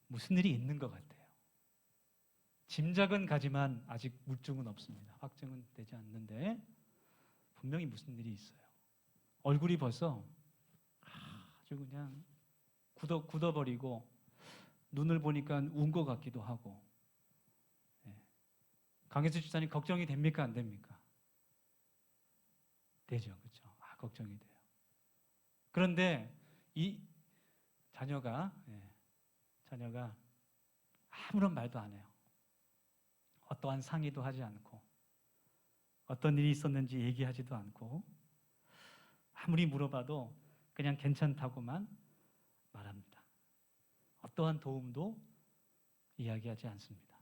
무슨 일이 있는 것 같아요. 짐작은 가지만 아직 물증은 없습니다. 확정은 되지 않는데 분명히 무슨 일이 있어요. 얼굴이 벌써 아주 그냥 굳어버리고 눈을 보니까 운 것 같기도 하고. 강혜수 집사님 걱정이 됩니까? 안 됩니까? 되죠. 그렇죠. 걱정이 돼요. 그런데 이 자녀가 아무런 말도 안 해요. 어떠한 상의도 하지 않고 어떤 일이 있었는지 얘기하지도 않고 아무리 물어봐도 그냥 괜찮다고만 말합니다. 어떠한 도움도 이야기하지 않습니다.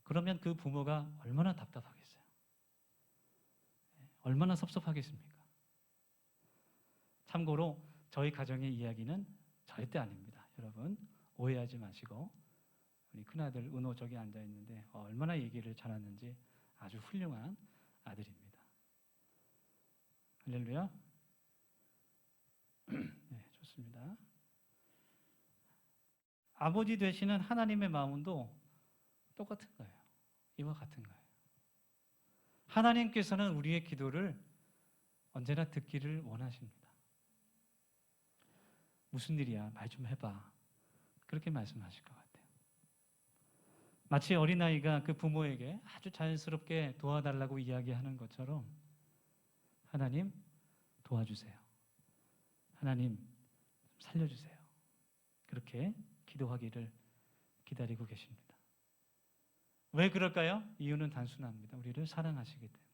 그러면 그 부모가 얼마나 답답하겠어요? 얼마나 섭섭하겠습니까? 참고로 저희 가정의 이야기는 절대 아닙니다. 여러분 오해하지 마시고, 우리 큰아들 은호 저기 앉아 있는데 얼마나 얘기를 잘하는지 아주 훌륭한 아들입니다. 할렐루야. 네, 좋습니다. 아버지 되시는 하나님의 마음도 똑같은 거예요. 이와 같은 거예요. 하나님께서는 우리의 기도를 언제나 듣기를 원하십니다. 무슨 일이야? 말 좀 해봐. 그렇게 말씀하실 것 같아요. 마치 어린아이가 그 부모에게 아주 자연스럽게 도와달라고 이야기하는 것처럼, 하나님 도와주세요. 하나님 살려주세요. 그렇게 기도하기를 기다리고 계십니다. 왜 그럴까요? 이유는 단순합니다. 우리를 사랑하시기 때문에.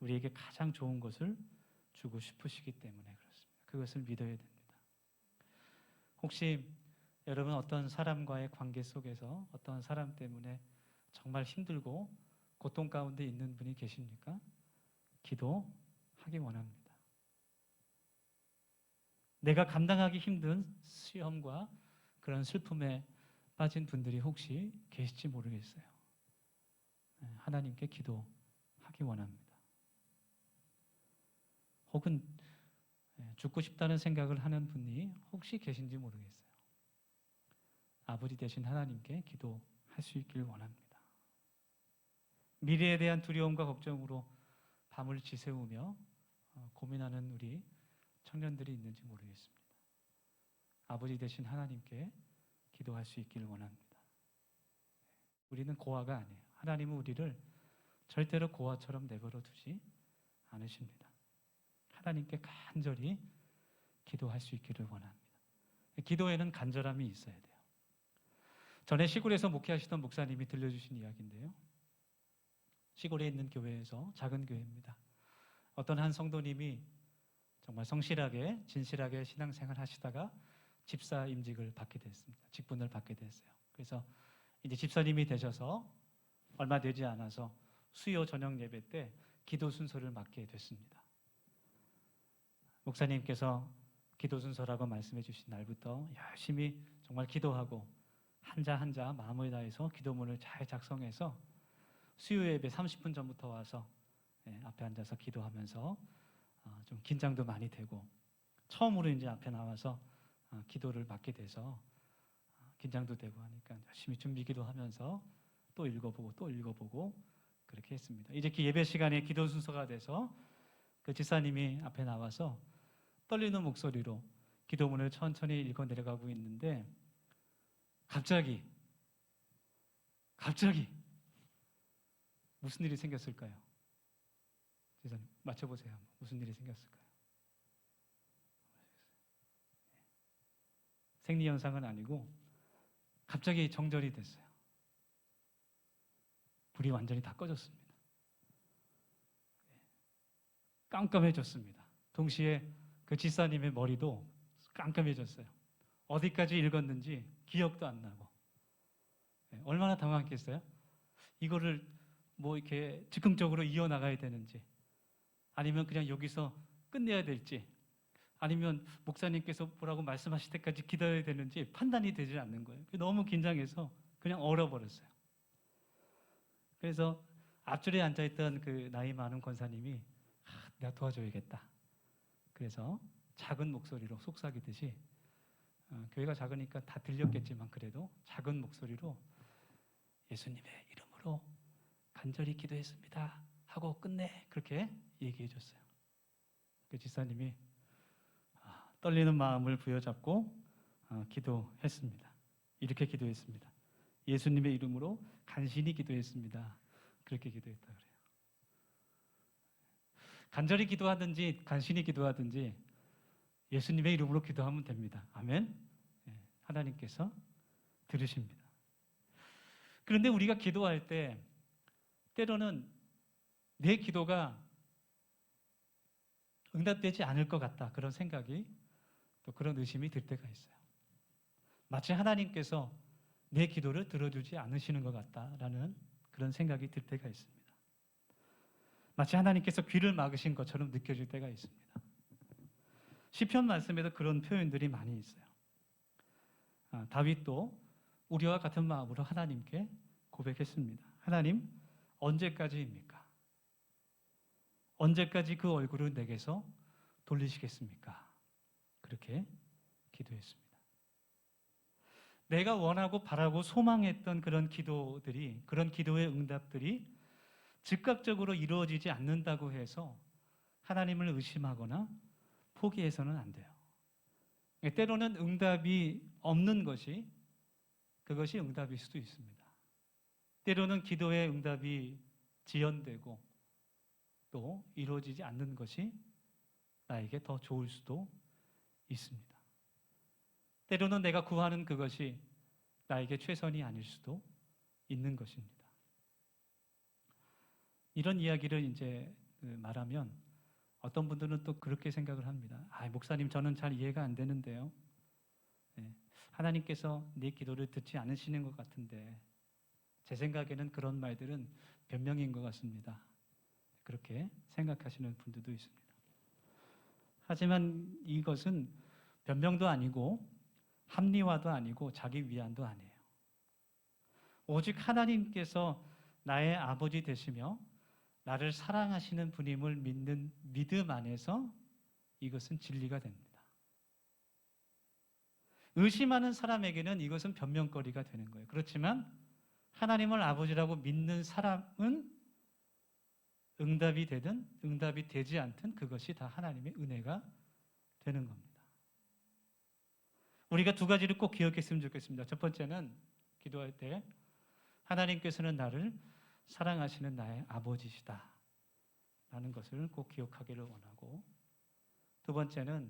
우리에게 가장 좋은 것을 주고 싶으시기 때문에 그렇습니다. 그것을 믿어야 됩니다. 혹시 여러분 어떤 사람과의 관계 속에서 어떤 사람 때문에 정말 힘들고 고통 가운데 있는 분이 계십니까? 기도하기 원합니다. 내가 감당하기 힘든 시험과 그런 슬픔에 빠진 분들이 혹시 계실지 모르겠어요. 하나님께 기도하기 원합니다. 혹은 죽고 싶다는 생각을 하는 분이 혹시 계신지 모르겠어요. 아버지 되신 하나님께 기도할 수 있길 원합니다. 미래에 대한 두려움과 걱정으로 밤을 지새우며 고민하는 우리 청년들이 있는지 모르겠습니다. 아버지 되신 하나님께 기도할 수 있기를 원합니다. 우리는 고아가 아니에요. 하나님은 우리를 절대로 고아처럼 내버려 두지 않으십니다. 하나님께 간절히 기도할 수 있기를 원합니다. 기도에는 간절함이 있어야 돼요. 전에 시골에서 목회하시던 목사님이 들려주신 이야기인데요. 시골에 있는 교회에서, 작은 교회입니다, 어떤 한 성도님이 정말 성실하게 진실하게 신앙생활 하시다가 집사 임직을 받게 됐습니다. 직분을 받게 됐어요. 그래서 이제 집사님이 되셔서 얼마 되지 않아서 수요 저녁 예배 때 기도 순서를 맡게 됐습니다. 목사님께서 기도 순서라고 말씀해 주신 날부터 열심히 정말 기도하고 한자 한자 마음을 다해서 기도문을 잘 작성해서 수요 예배 30분 전부터 와서 앞에 앉아서 기도하면서 좀 긴장도 많이 되고, 처음으로 이제 앞에 나와서 기도를 맡게 돼서 긴장도 되고 하니까 열심히 준비기도 하면서 또 읽어보고 또 읽어보고 그렇게 했습니다. 이제 그 예배 시간에 기도 순서가 돼서 그 집사님이 앞에 나와서 떨리는 목소리로 기도문을 천천히 읽어 내려가고 있는데 갑자기 무슨 일이 생겼을까요? 집사님 맞춰보세요. 무슨 일이 생겼을까요? 생리현상은 아니고 갑자기 정절이 됐어요. 불이 완전히 다 꺼졌습니다. 깜깜해졌습니다. 동시에 그 집사님의 머리도 깜깜해졌어요. 어디까지 읽었는지 기억도 안 나고. 얼마나 당황했겠어요? 이거를 뭐 이렇게 즉흥적으로 이어나가야 되는지, 아니면 그냥 여기서 끝내야 될지, 아니면 목사님께서 뭐라고 말씀하실 때까지 기다려야 되는지 판단이 되지 않는 거예요. 너무 긴장해서 그냥 얼어버렸어요. 그래서 앞줄에 앉아있던 그 나이 많은 권사님이 내가 도와줘야겠다. 그래서 작은 목소리로 속삭이듯이, 교회가 작으니까 다 들렸겠지만 그래도 작은 목소리로 예수님의 이름으로 간절히 기도했습니다 하고 끝내, 그렇게 얘기해 줬어요. 그 집사님이 떨리는 마음을 부여잡고 기도했습니다. 이렇게 기도했습니다. 예수님의 이름으로 간신히 기도했습니다. 그렇게 기도했다 그래요. 간절히 기도하든지 간신히 기도하든지 예수님의 이름으로 기도하면 됩니다. 아멘. 하나님께서 들으십니다. 그런데 우리가 기도할 때 때로는 내 기도가 응답되지 않을 것 같다, 그런 생각이, 또 그런 의심이 들 때가 있어요. 마치 하나님께서 내 기도를 들어주지 않으시는 것 같다라는 그런 생각이 들 때가 있습니다. 마치 하나님께서 귀를 막으신 것처럼 느껴질 때가 있습니다. 시편 말씀에도 그런 표현들이 많이 있어요. 다윗도 우리와 같은 마음으로 하나님께 고백했습니다. 하나님, 언제까지입니까? 언제까지 그 얼굴을 내게서 돌리시겠습니까? 그렇게 기도했습니다. 내가 원하고 바라고 소망했던 그런 기도들이, 그런 기도의 응답들이 즉각적으로 이루어지지 않는다고 해서 하나님을 의심하거나 포기해서는 안 돼요. 때로는 응답이 없는 것이 그것이 응답일 수도 있습니다. 때로는 기도의 응답이 지연되고 또 이루어지지 않는 것이 나에게 더 좋을 수도 있습니다. 때로는 내가 구하는 그것이 나에게 최선이 아닐 수도 있는 것입니다. 이런 이야기를 이제 말하면 어떤 분들은 또 그렇게 생각을 합니다. 목사님, 저는 잘 이해가 안 되는데요. 하나님께서 내 기도를 듣지 않으시는 것 같은데 제 생각에는 그런 말들은 변명인 것 같습니다. 그렇게 생각하시는 분들도 있습니다. 하지만 이것은 변명도 아니고 합리화도 아니고 자기 위안도 아니에요. 오직 하나님께서 나의 아버지 되시며 나를 사랑하시는 분임을 믿는 믿음 안에서 이것은 진리가 됩니다. 의심하는 사람에게는 이것은 변명거리가 되는 거예요. 그렇지만 하나님을 아버지라고 믿는 사람은 응답이 되든 응답이 되지 않든 그것이 다 하나님의 은혜가 되는 겁니다. 우리가 두 가지를 꼭 기억했으면 좋겠습니다. 첫 번째는 기도할 때 하나님께서는 나를 사랑하시는 나의 아버지시다 라는 것을 꼭 기억하기를 원하고, 두 번째는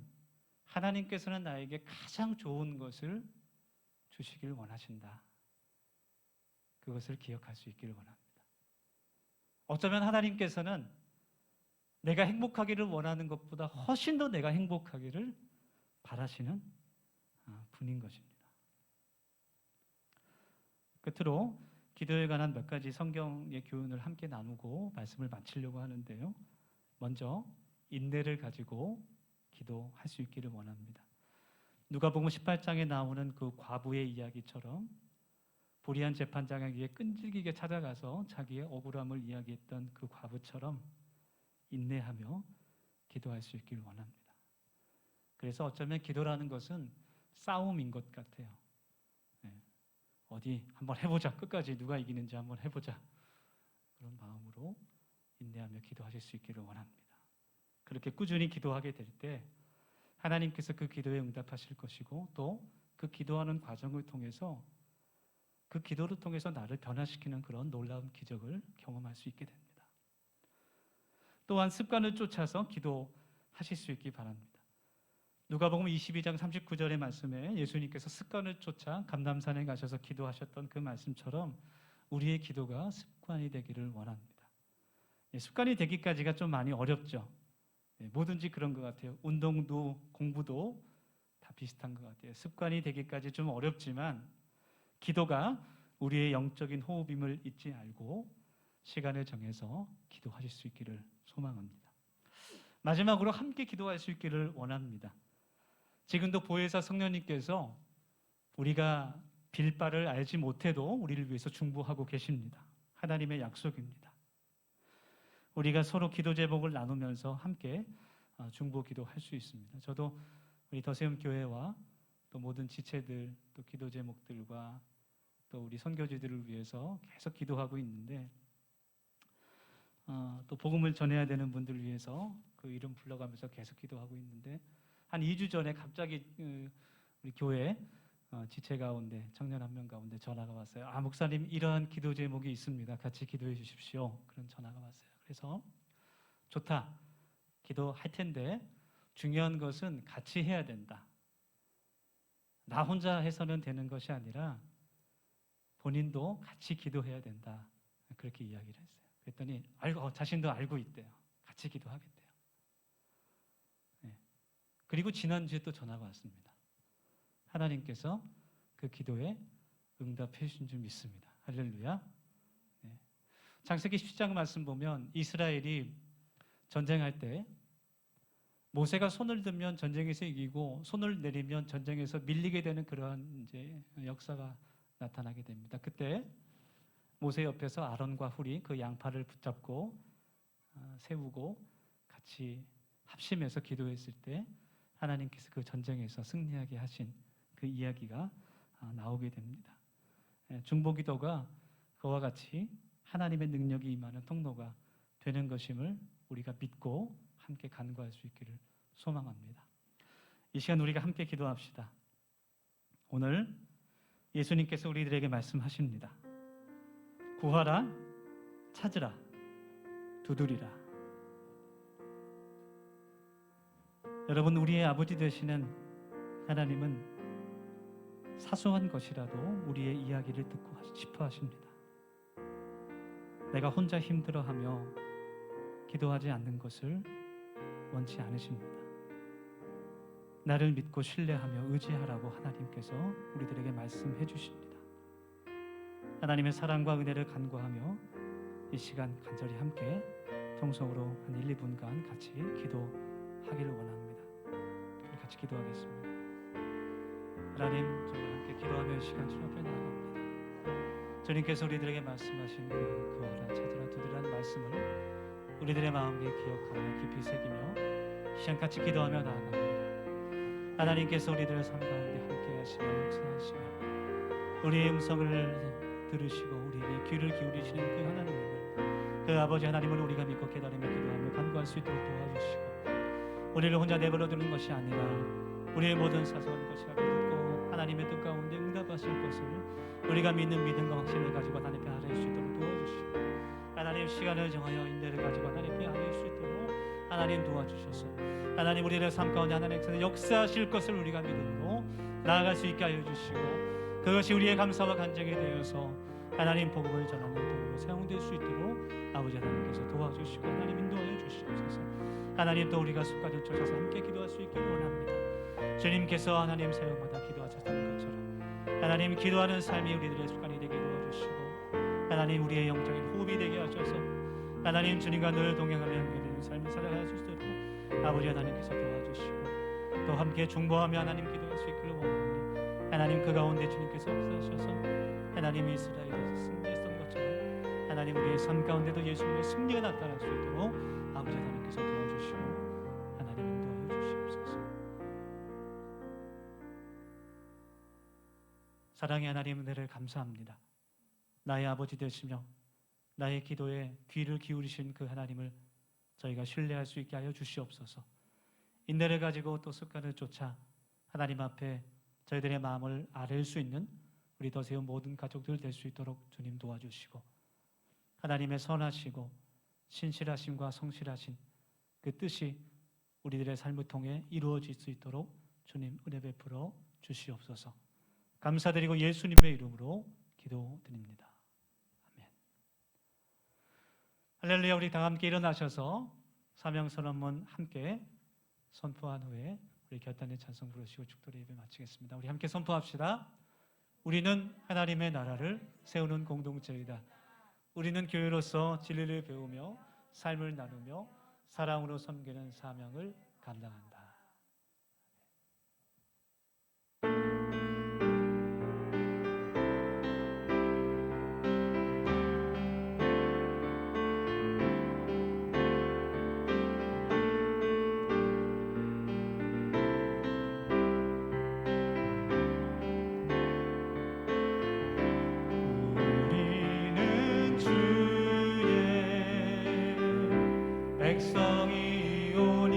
하나님께서는 나에게 가장 좋은 것을 주시길 원하신다. 그것을 기억할 수 있기를 원합니다. 어쩌면 하나님께서는 내가 행복하기를 원하는 것보다 훨씬 더 내가 행복하기를 바라시는 분인 것입니다. 끝으로 기도에 관한 몇 가지 성경의 교훈을 함께 나누고 말씀을 마치려고 하는데요. 먼저 인내를 가지고 기도할 수 있기를 원합니다. 누가복음 18장에 나오는 그 과부의 이야기처럼 불의한 재판장에게 끈질기게 찾아가서 자기의 억울함을 이야기했던 그 과부처럼 인내하며 기도할 수 있기를 원합니다. 그래서 어쩌면 기도라는 것은 싸움인 것 같아요. 어디 한번 해보자. 끝까지 누가 이기는지 한번 해보자. 그런 마음으로 인내하며 기도하실 수 있기를 원합니다. 그렇게 꾸준히 기도하게 될 때 하나님께서 그 기도에 응답하실 것이고, 또 그 기도하는 과정을 통해서 그 기도를 통해서 나를 변화시키는 그런 놀라운 기적을 경험할 수 있게 됩니다. 또한 습관을 쫓아서 기도하실 수 있기 바랍니다. 누가복음 22장 39절의 말씀에 예수님께서 습관을 쫓아 감람산에 가셔서 기도하셨던 그 말씀처럼 우리의 기도가 습관이 되기를 원합니다. 습관이 되기까지가 좀 많이 어렵죠. 뭐든지 그런 것 같아요. 운동도 공부도 다 비슷한 것 같아요. 습관이 되기까지 좀 어렵지만 기도가 우리의 영적인 호흡임을 잊지 말고 시간을 정해서 기도하실 수 있기를 소망합니다. 마지막으로 함께 기도할 수 있기를 원합니다. 지금도 보혜사 성령님께서 우리가 빌 바를 알지 못해도 우리를 위해서 중보하고 계십니다. 하나님의 약속입니다. 우리가 서로 기도 제목을 나누면서 함께 중보 기도할 수 있습니다. 저도 우리 더세움 교회와 또 모든 지체들, 또 기도 제목들과 또 우리 선교지들을 위해서 계속 기도하고 있는데, 또 복음을 전해야 되는 분들을 위해서 그 이름 불러가면서 계속 기도하고 있는데, 한 2주 전에 갑자기 우리 교회 지체 가운데 청년 한 명 가운데 전화가 왔어요. 목사님, 이러한 기도 제목이 있습니다. 같이 기도해 주십시오. 그런 전화가 왔어요. 그래서 좋다. 기도할 텐데 중요한 것은 같이 해야 된다. 나 혼자 해서는 되는 것이 아니라 본인도 같이 기도해야 된다. 그렇게 이야기를 했어요. 그랬더니 자신도 알고 있대요. 같이 기도하겠대요. 그리고 지난주에 또 전화가 왔습니다. 하나님께서 그 기도에 응답해 주신 줄 믿습니다. 할렐루야. 네. 창세기 10장 말씀 보면 이스라엘이 전쟁할 때 모세가 손을 들면 전쟁에서 이기고 손을 내리면 전쟁에서 밀리게 되는 그러한 이제 역사가 나타나게 됩니다. 그때 모세 옆에서 아론과 훌이 그 양팔을 붙잡고 세우고 같이 합심해서 기도했을 때 하나님께서 그 전쟁에서 승리하게 하신 그 이야기가 나오게 됩니다. 중보기도가 그와 같이 하나님의 능력이 임하는 통로가 되는 것임을 우리가 믿고 함께 간구할 수 있기를 소망합니다. 이 시간 우리가 함께 기도합시다. 오늘 예수님께서 우리들에게 말씀하십니다. 구하라, 찾으라, 두드리라. 여러분, 우리의 아버지 되시는 하나님은 사소한 것이라도 우리의 이야기를 듣고 싶어 하십니다. 내가 혼자 힘들어하며 기도하지 않는 것을 원치 않으십니다. 나를 믿고 신뢰하며 의지하라고 하나님께서 우리들에게 말씀해 주십니다. 하나님의 사랑과 은혜를 간구하며 이 시간 간절히 함께 통성으로 한 1, 2분간 같이 기도하기를 원합니다. 우리 같이 기도하겠습니다. 하나님, 저희와 함께 기도하며 시간 주 앞에 나아갑니다. 주님께서 우리들에게 말씀하신 구하라, 찾으라, 두드리라는 말씀을 우리들의 마음에 기억하며 깊이 새기며 시간 같이 기도하며 나아갑니다. 하나님께서 우리들의 삶 가운데 함께 하시며 역사하시며 우리의 음성을 들으시고 우리에게 귀를 기울이시는 그 하나님을, 그 아버지 하나님을 우리가 믿고 깨달으며 기도하며 간구할 수 있도록 도와주시고 우리를 혼자 내버려 두는 것이 아니라 우리의 모든 사소한 것이라도 듣고 하나님의 뜻 가운데 응답하실 것을 우리가 믿는 믿음과 확신을 가지고 하나님께 아뢰일 수 있도록 도와주시고 하나님, 시간을 정하여 인내를 가지고 하나님께 아뢰일 수 있도록 하나님 도와주셔서 하나님, 우리의 삶 가운데 하나님께서 역사하실 것을 우리가 믿음으로 나아갈 수 있게 하여 주시고 그것이 우리의 감사와 간증이 되어서 하나님 복음을 전하는 도구로 사용될 수 있도록 아버지 하나님께서 도와주시고 하나님 인도하여 주시옵소서. 하나님, 또 우리가 습관을 쫓아서 함께 기도할 수 있기를 원합니다. 주님께서 하나님 사역마다 기도하셨다는 것처럼 하나님, 기도하는 삶이 우리들의 습관이 되게 도와주시고 하나님, 우리의 영적인 호흡이 되게 하셔서 하나님, 주님과 늘 동행하며 연결되는 삶을 살아갈 수 있도록 아버지 하나님께서 도와주시고 또 함께 중보하며 하나님 기도할 수 있기를 원하오니 하나님, 그 가운데 주님께서 역사하셔서 하나님, 이스라엘에서 승리했던 것처럼 하나님, 우리의 삶 가운데도 예수님의 승리가 나타날 수 있도록 아버지 하나님께서 도와주시고 하나님 인도하여 주시옵소서. 사랑의 하나님, 은혜를 감사합니다. 나의 아버지 되시며 나의 기도에 귀를 기울이신 그 하나님을 저희가 신뢰할 수 있게 하여 주시옵소서. 인내를 가지고 또 습관을 쫓아 하나님 앞에 저희들의 마음을 아뢰일 수 있는 우리 더세운 모든 가족들 될 수 있도록 주님 도와주시고 하나님의 선하시고 신실하심과 성실하신 그 뜻이 우리들의 삶을 통해 이루어질 수 있도록 주님 은혜 베풀어 주시옵소서. 감사드리고 예수님의 이름으로 기도드립니다. 아멘. 할렐루야. 우리 다 함께 일어나셔서 사명선언문 함께 선포한 후에 우리 결단의 찬송 부르시고 축도의 예배 마치겠습니다. 우리 함께 선포합시다. 우리는 하나님의 나라를 세우는 공동체이다. 우리는 교회로서 진리를 배우며 삶을 나누며 사랑으로 섬기는 사명을 감당한다. 백성이오니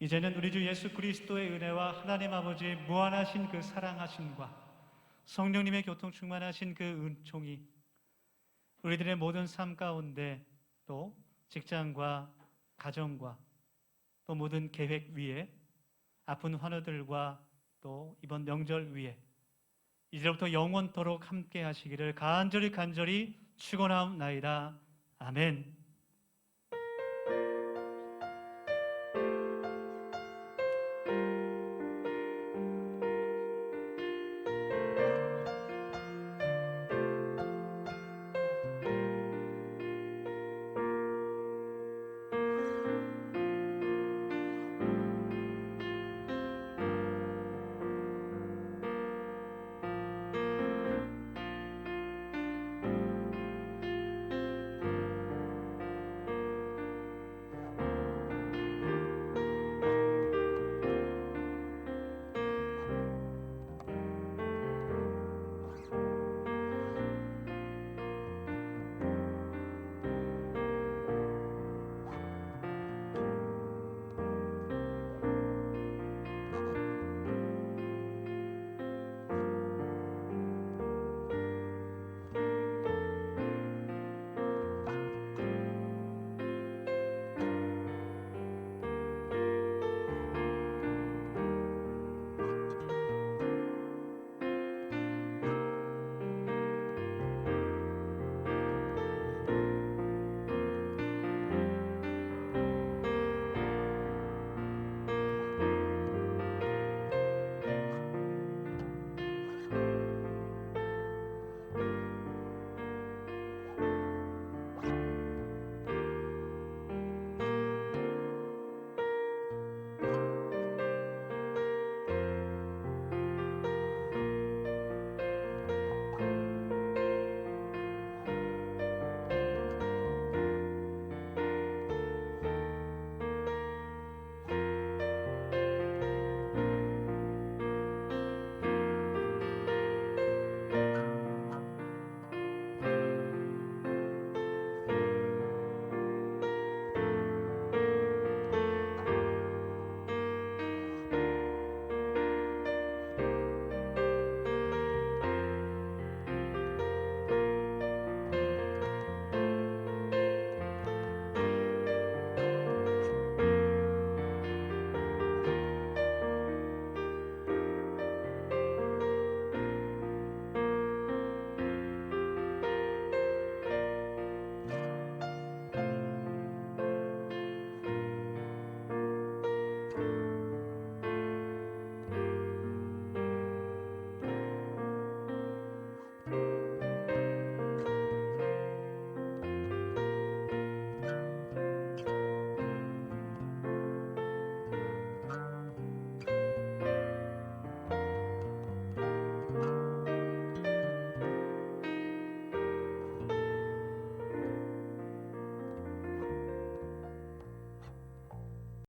이제는 우리 주 예수 그리스도의 은혜와 하나님 아버지의 무한하신 그 사랑하심과 성령님의 교통 충만하신 그 은총이 우리들의 모든 삶 가운데 또 직장과 가정과 또 모든 계획 위에 아픈 환우들과 또 이번 명절 위에 이제부터 영원토록 함께 하시기를 간절히 축원하옵나이다. 아멘.